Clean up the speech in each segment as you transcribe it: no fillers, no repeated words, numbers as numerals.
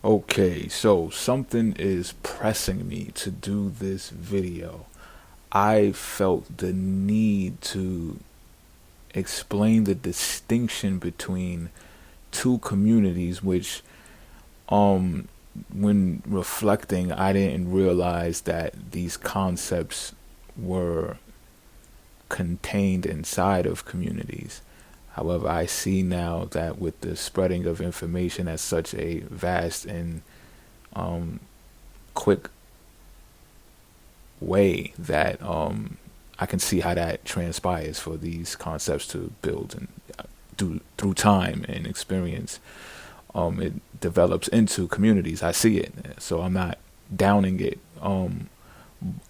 Okay, so something is pressing me to do this video. I felt the need to explain the distinction between two communities, which, um, when reflecting, I didn't realize that these concepts were contained inside of communities. However, I see now that with the spreading of information at such a vast and um, quick way that I can see how that transpires for these concepts to build and through time and experience. It develops into communities. I see it, so I'm not downing it.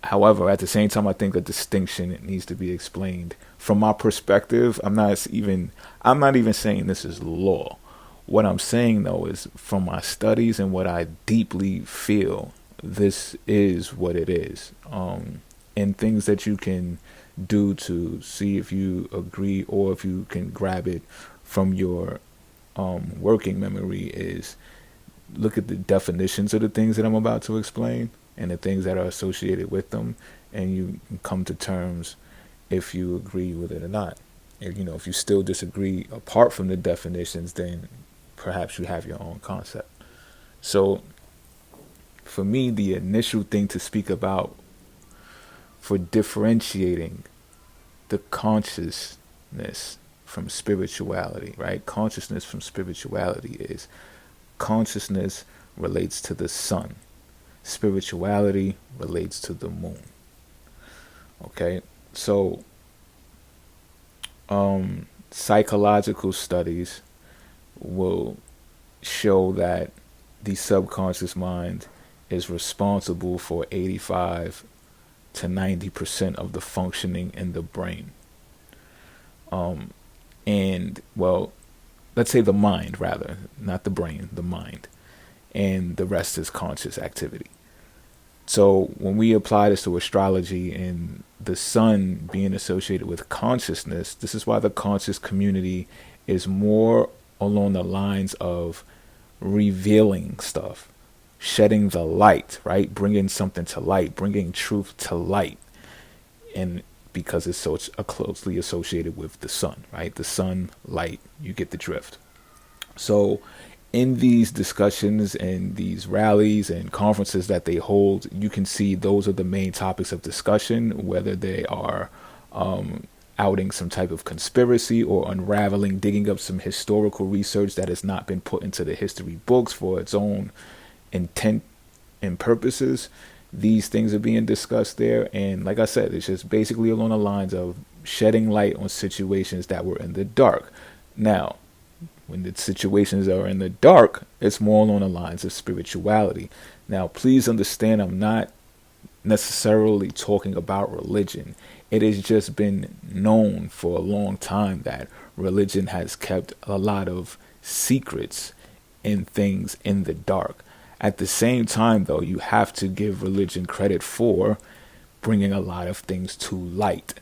However, at the same time, I think a distinction it needs to be explained from my perspective. I'm not even saying this is law. What I'm saying though is from my studies and what I deeply feel, this is what it is. And things that you can do to see if you agree or if you can grab it from your working memory is look at the definitions of the things that I'm about to explain and the things that are associated with them, and you can come to terms if you agree with it or not. If you still disagree apart from the definitions, then perhaps you have your own concept. So, for me, the initial thing to speak about for differentiating the consciousness from spirituality, right? Consciousness from spirituality is consciousness relates to the sun, spirituality relates to the moon. Okay, so psychological studies will show that the subconscious mind is responsible for 85 to 90% of the functioning in the brain. And, well, let's say the mind, rather, not the brain, the mind. And the rest is conscious activity. So when we apply this to astrology and the sun being associated with consciousness, this is why the conscious community is more along the lines of revealing stuff, shedding the light, right? Bringing something to light, bringing truth to light. And because it's so closely associated with the sun, right? The sun, light, you get the drift. So in these discussions and these rallies and conferences that they hold, you can see those are the main topics of discussion, whether they are outing some type of conspiracy or unraveling, digging up some historical research that has not been put into the history books for its own intent and purposes. These things are being discussed there. And like I said, it's just basically along the lines of shedding light on situations that were in the dark. Now, when the situations are in the dark, it's more along the lines of spirituality. Now, please understand, I'm not necessarily talking about religion. It has just been known for a long time that religion has kept a lot of secrets and things in the dark. At the same time, though, you have to give religion credit for bringing a lot of things to light,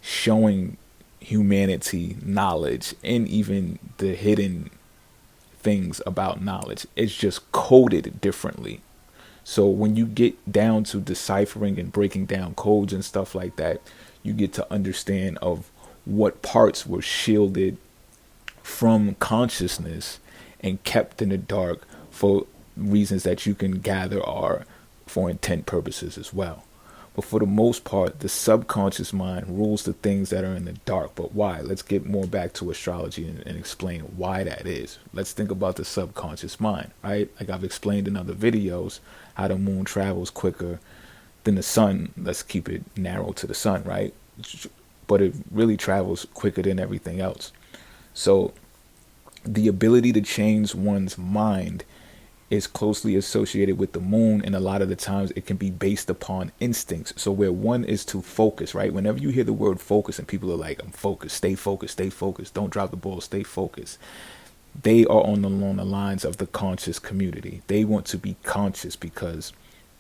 showing humanity knowledge and even the hidden things about knowledge. It's just coded differently. So when you get down to deciphering and breaking down codes and stuff like that, you get to understand of what parts were shielded from consciousness and kept in the dark for reasons that you can gather are for intent purposes as well. But for the most part, the subconscious mind rules the things that are in the dark. But why? Let's get more back to astrology and explain why that is. Let's think about the subconscious mind, right? Like I've explained in other videos, how the moon travels quicker than the sun. Let's keep it narrow to the sun, right? But it really travels quicker than everything else. So the ability to change one's mind is closely associated with the moon, and a lot of the times it can be based upon instincts. So where one is to focus, right? Whenever you hear the word focus and people are like, I'm focused, stay focused, don't drop the ball, stay focused. They are along the lines of the conscious community. They want to be conscious because,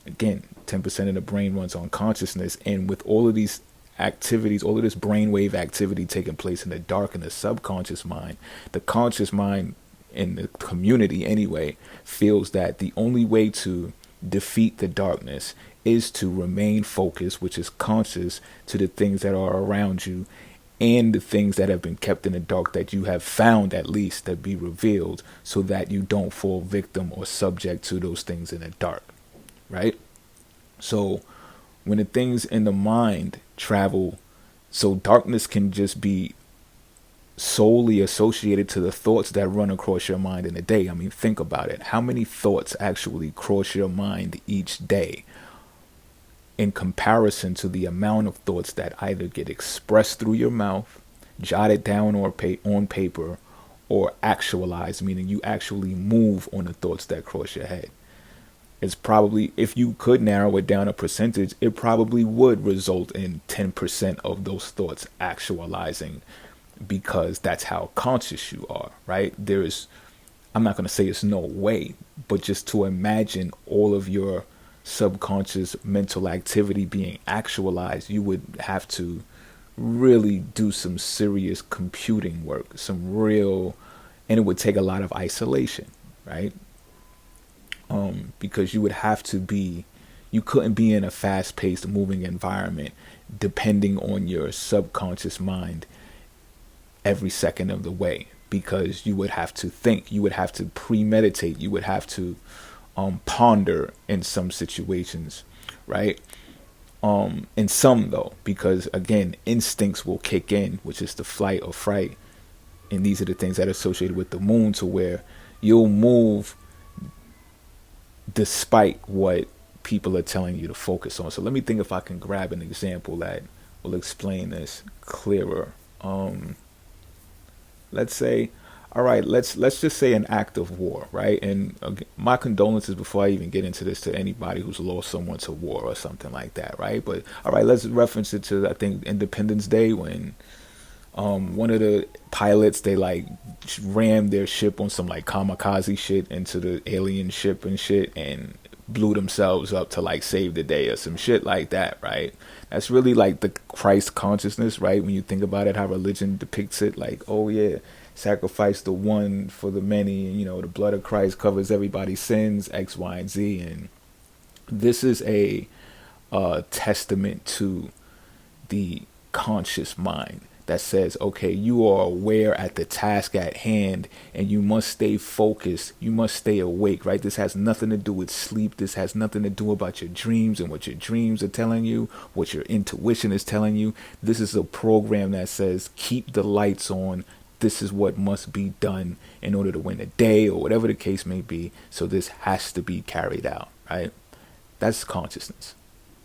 again, 10% of the brain runs on consciousness. And with all of these activities, all of this brainwave activity taking place in the dark in the subconscious mind, the conscious mind in the community anyway, feels that the only way to defeat the darkness is to remain focused, which is conscious to the things that are around you and the things that have been kept in the dark that you have found at least that be revealed, so that you don't fall victim or subject to those things in the dark, right? So when the things in the mind travel, so darkness can just be solely associated to the thoughts that run across your mind in a day. I mean, think about it. How many thoughts actually cross your mind each day in comparison to the amount of thoughts that either get expressed through your mouth, jotted down or on paper, or actualized, meaning you actually move on the thoughts that cross your head? It's probably, if you could narrow it down a percentage, it probably would result in 10% of those thoughts actualizing, because that's how conscious you are, right? I'm not going to say it's no way, but just to imagine all of your subconscious mental activity being actualized, you would have to really do some serious computing work, and it would take a lot of isolation, right? Because you couldn't be in a fast-paced moving environment depending on your subconscious mind every second of the way, because you would have to think, you would have to premeditate, you would have to ponder in some situations, right? In some though, because again, instincts will kick in, which is the flight or fright, and these are the things that are associated with the moon, to where you'll move despite what people are telling you to focus on. So let me think if I can grab an example that will explain this clearer. Let's say, all right, let's just say an act of war, right? And my condolences before I even get into this to anybody who's lost someone to war or something like that, right? But all right, let's reference it to, I think, Independence Day, when one of the pilots, they like rammed their ship on some like kamikaze shit into the alien ship and shit, and blew themselves up to like save the day or some shit like that, right? That's really like the Christ consciousness, right? When you think about it, how religion depicts it, like, oh yeah, sacrifice the one for the many, and the blood of Christ covers everybody's sins, X, Y, and Z. And this is a testament to the conscious mind that says, okay, you are aware at the task at hand, and you must stay focused, you must stay awake, right? This has nothing to do with sleep. This has nothing to do about your dreams and what your dreams are telling you, what your intuition is telling you. This is a program that says, keep the lights on. This is what must be done in order to win the day, or whatever the case may be. So this has to be carried out, right? That's consciousness.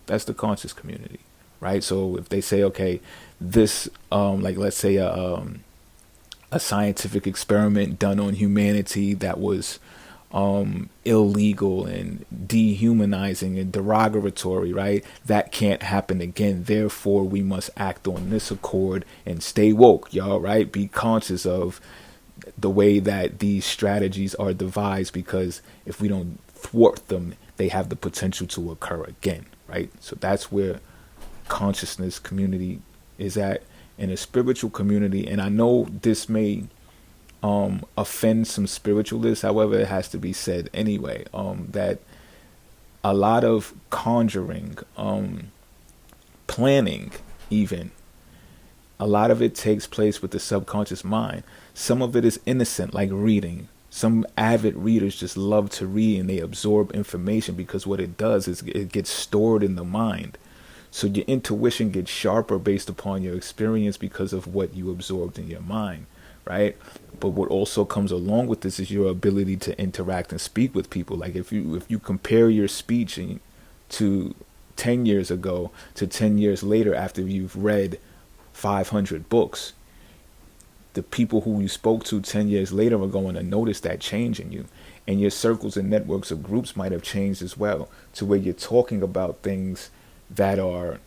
That's the conscious community, right? So if they say, okay, this, like let's say a scientific experiment done on humanity that was illegal and dehumanizing and derogatory, right? That can't happen again. Therefore, we must act on this accord and stay woke, y'all, right? Be conscious of the way that these strategies are devised, because if we don't thwart them, they have the potential to occur again, right? So that's where consciousness community is at, in a spiritual community. And I know this may offend some spiritualists, however, it has to be said anyway, that a lot of conjuring, planning even, a lot of it takes place with the subconscious mind. Some of it is innocent, like reading. Some avid readers just love to read, and they absorb information because what it does is it gets stored in the mind. So your intuition gets sharper based upon your experience because of what you absorbed in your mind, right? But what also comes along with this is your ability to interact and speak with people. Like if you compare your speech to 10 years ago to 10 years later, after you've read 500 books, the people who you spoke to 10 years later are going to notice that change in you. And your circles and networks of groups might have changed as well, to where you're talking about things that are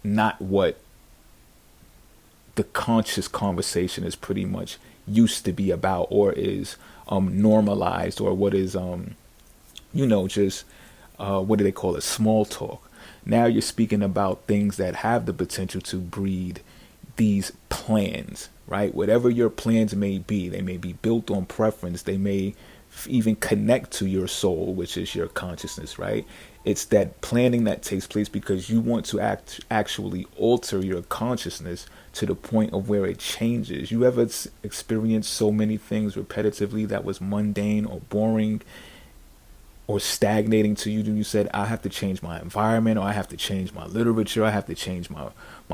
not what the conscious conversation is pretty much used to be about, or is normalized, or what is just what do they call it, small talk. Now you're speaking about things that have the potential to breed these plans, right? Whatever your plans may be, they may be built on preference. They may even connect to your soul, which is your consciousness, right? It's that planning that takes place because you want to actually alter your consciousness to the point of where it changes. You ever experienced so many things repetitively that was mundane or boring or stagnating to you, then you said, I have to change my environment, or I have to change my literature, I have to change my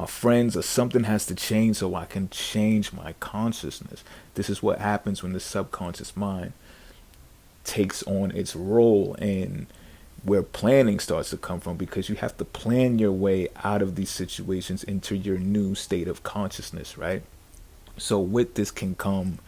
friends, or something has to change so I can change my consciousness. This is what happens when the subconscious mind takes on its role, and where planning starts to come from, because you have to plan your way out of these situations into your new state of consciousness, right? So with this can come,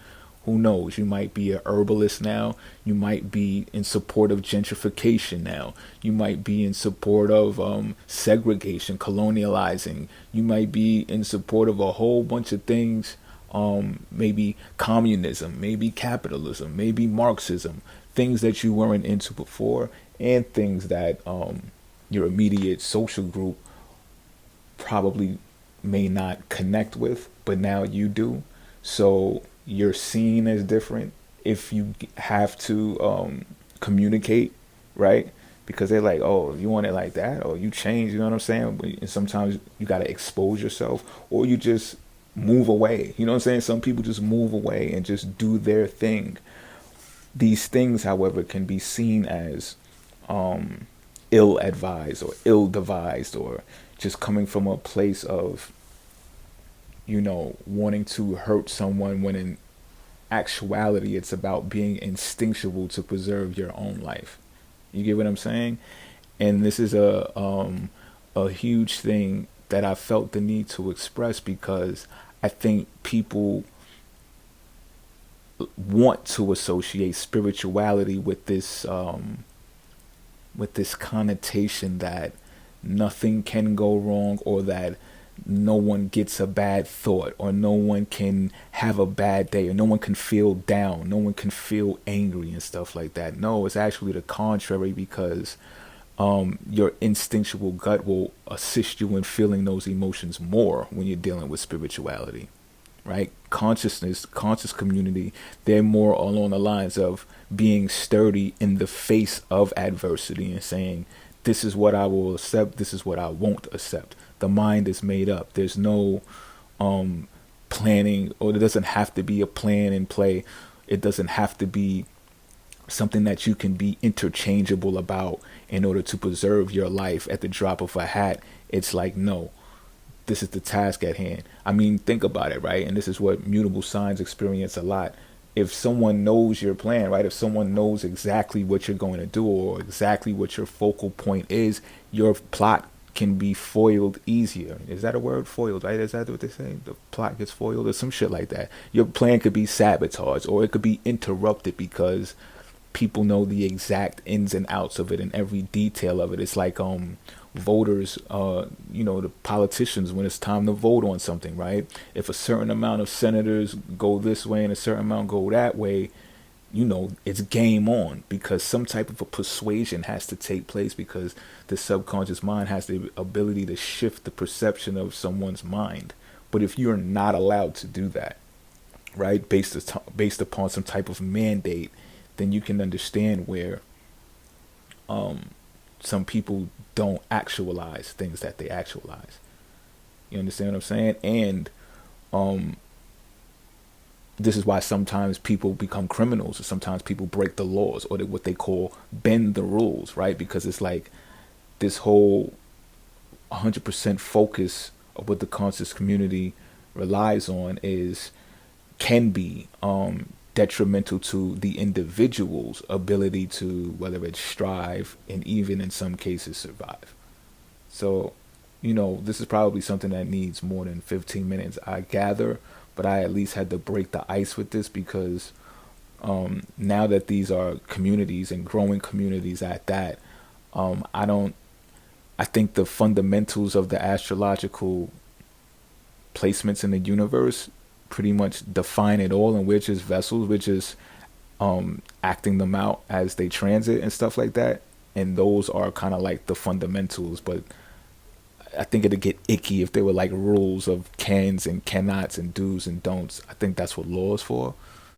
who knows, you might be a herbalist now, you might be in support of gentrification now, you might be in support of segregation, colonializing, you might be in support of a whole bunch of things, maybe communism, maybe capitalism, maybe Marxism, things that you weren't into before, and things that your immediate social group probably may not connect with, but now you do. So you're seen as different if you have to communicate, right? Because they're like, oh, you want it like that? Or you change, you know what I'm saying? And sometimes you got to expose yourself, or you just move away. You know what I'm saying? Some people just move away and just do their thing. These things, however, can be seen as ill advised or ill devised, or just coming from a place of, wanting to hurt someone, when in actuality it's about being instinctual to preserve your own life. You get what I'm saying? And this is a huge thing that I felt the need to express, because I think people want to associate spirituality with this connotation that nothing can go wrong, or that no one gets a bad thought, or no one can have a bad day, or no one can feel down, no one can feel angry and stuff like that. No, it's actually the contrary, because your instinctual gut will assist you in feeling those emotions more when you're dealing with spirituality, right? Conscious community, they're more along the lines of being sturdy in the face of adversity and saying, this is what I will accept, this is what I won't accept. The mind is made up. There's no planning, or there doesn't have to be a plan in play. It doesn't have to be something that you can be interchangeable about in order to preserve your life at the drop of a hat. It's like, no, this is the task at hand. I mean, think about it, right? And this is what mutable signs experience a lot. If someone knows your plan, right? If someone knows exactly what you're going to do, or exactly what your focal point is, your plot can be foiled easier. Is that a word? Foiled, right? Is that what they say? The plot gets foiled or some shit like that. Your plan could be sabotaged, or it could be interrupted, because people know the exact ins and outs of it and every detail of it. It's like voters, the politicians, when it's time to vote on something, right? If a certain amount of senators go this way and a certain amount go that way, it's game on, because some type of a persuasion has to take place, because the subconscious mind has the ability to shift the perception of someone's mind. But if you're not allowed to do that, right, based upon some type of mandate, then you can understand where some people don't actualize things that they actualize. You understand what I'm saying? And this is why sometimes people become criminals, or sometimes people break the laws, or what they call bend the rules, right? Because it's like this whole 100% focus of what the conscious community relies on can be detrimental to the individual's ability to, whether it's strive and even in some cases survive. So, this is probably something that needs more than 15 minutes, I gather, but I at least had to break the ice with this, because now that these are communities and growing communities at that, I think the fundamentals of the astrological placements in the universe pretty much define it all, and we're just vessels, we're just acting them out as they transit and stuff like that. And those are kind of like the fundamentals, but I think it'd get icky if there were like rules of cans and cannots and do's and don'ts. I think that's what law is for.